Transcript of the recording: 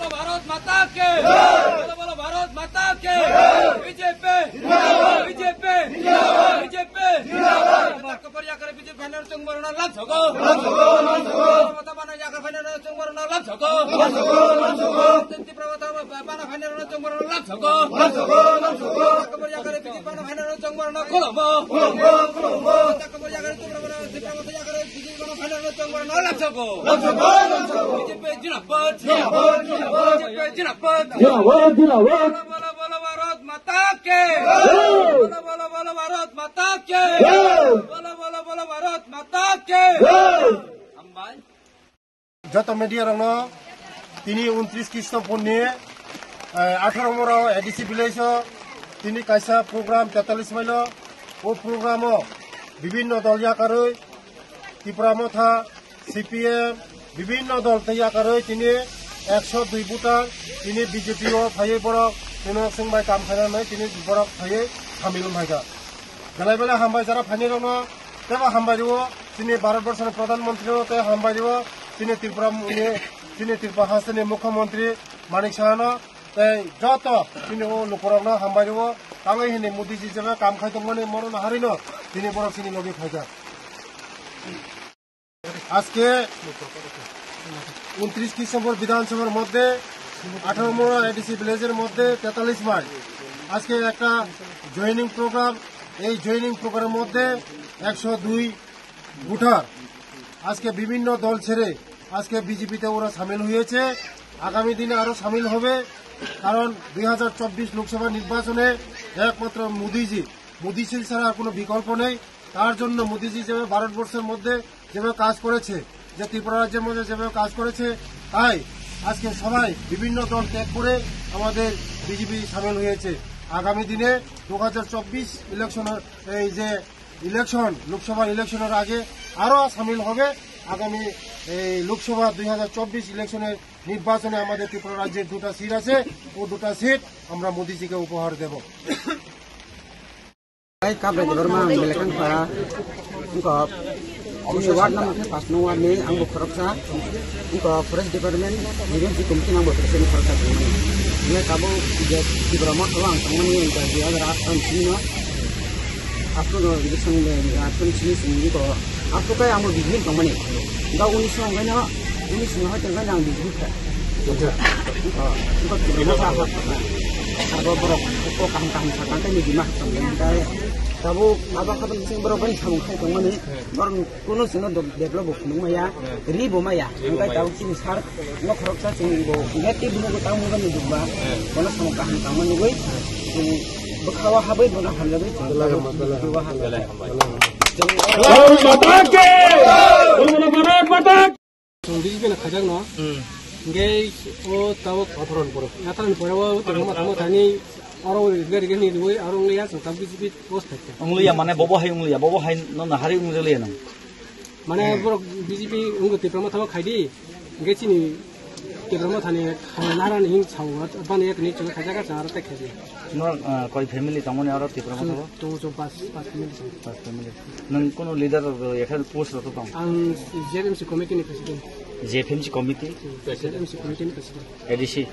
बोलो भारत माता के, बोलो भारत माता के। बीजेपी बीजेपी बीजेपी कपरिया करे बीजेपी फाइनल चंगबरना लाभ छको मत बना जाकर फाइनल चंगबरना लाभ छको तिती प्रवता बना फाइनल चंगबरना लाभ छको कपरिया करे बीजेपी बना फाइनल चंगबरना खोलबो कपरिया करे तुम प्रवता प्रवता करे बीजेपी बना फाइनल चंगबरना लाभ छको बीजेपी जिनापत बीजेपी जिनापत जिनापत बोलो भारत माता के, बोलो भारत माता के, बोलो भारत माता के। যত মিডিয়া রং তিনি 29 খ্রিস্টপূর্ণে 18 এডিসি ভিলেজ তিনি কাইসা প্রোগ্রাম 43 মাইল ও প্রোগ্রাম বিভিন্ন দল ইয়াকারই ত্রিপুরা মথা সিপিএম বিভিন্ন দল তৈয়াকারই তিনি 102 ভোটার তিনি বিজেপিও ফাইয়ে বড় কোনো সংবাই কাম খাইনাनै তিনি বড় ফাইয়ে সামিল ভাইগা গলাই বেলা হামবাই যারা ফাইনি রং তেবা হামবাই দিব তিনি ভারতবর্ষের প্রধানমন্ত্রীও তে হামবাই দিব তিনি ত্রিপুরা হাসিনী মুখ্যমন্ত্রী মানিক সাহানো যত তিনি লোকরং হামবাই দিব তাঙ্গই হিনি মোদীজি যে কাম খাইতংমানে মরণ হারিনো তিনি বড় চিনি লগে ফাইগা আজকে 29 খ্রিস্টপূর্ণ বিধানসভার মধ্যে 18 এডিসি ভিলেজের মধ্যে 43 মাইল আজকে একটা জয়েনিং প্রোগ্রাম এই জয়েনিং প্রোগ্রামের মধ্যে 102 ভোটার আজকে বিভিন্ন দল ছেড়ে আজকে বিজেপিতে ওরা সামিল হয়েছে আগামী দিনে আরো সামিল হবে কারণ 2024 লোকসভা নির্বাচনে একমাত্র মোদিজি ছাড়া কোনো বিকল্প নেই তার জন্য মোদিজি যেভাবে ভারতবর্ষের মধ্যে যেভাবে কাজ করেছে যে ত্রিপুরা রাজ্যের মধ্যে যেভাবে কাজ করেছে তাই আজকে সবাই বিভিন্ন দল ত্যাগ করে আমাদের বিজেপি সামিল হয়েছে আগামী দিনে 2024 ইলেকশনের এই যে ইলেকশন লোকসভা ইলেকশনের আগে আরো সামিল হবে আগামী এই লোকসভা 2024 ইলেকশনের নির্বাচনে আমাদের ত্রিপুরা রাজ্যের 2টা সিট আছে ও 2টা সিট আমরা মোদিজিকে উপহার দেব কাবরে বর্মা বেলেকান পাড়া वार्ड नंबर 5 नं वार्ड में आंबो खरकसा उनको फॉरेस्ट डिपार्टमेंट रिवेंसी कमिटी नांबो प्रेसिडेंट खरकसा मैं काबो जे टिब्रामा तो आं थांगनि उनका 2008 थिनो आपको इलेक्शन में आसन चिनि सिंगी को आपको काय आंबो बिगिन कंपनी दा 19 में गायना 19 में हटे गायना बिगिन था उनको टिब्रामा आबो बरो को काम साकान नि दिमा काय काबो माबा खाबन सिं बरो बाय सामु खाय दंमाने बरन कोनो सिनो डेभलप खुनुमाया रिबो माया ओंखाय दाउ सिनि सार न खरकसा सिंगो नेति बुनो ताउ मुगन दुबा कोनो सामु काहन तामनि गय बखावा हाबै बना हालबै दुबा हालबै माता के बोलो भारत माता बिजबे न खजाग न गे ओ ताव अथरन परो याथरन परो तमा थानि और गरी गनी दुई और उंगलिया संताप बीजेपी पोस्ट है उंगलिया माने बबो हाय न हारि उंगलिया न माने बीजेपी उंग तिप्रमा थाव खाइदी गेचिनि तिप्रमा थाने नारायण हिंग छाव बाने एक नि चंग खाजागा चार तक खेदि न कोई फैमिली तमने और तिप्रमा थाव तो जो पास फैमिली नन कोनो लीडर एखा पोस्ट रतो पाऊ आं जेएमसी कमिटी नि प्रेसिडेंट जेएमसी कमिटी नि प्रेसिडेंट एडीसी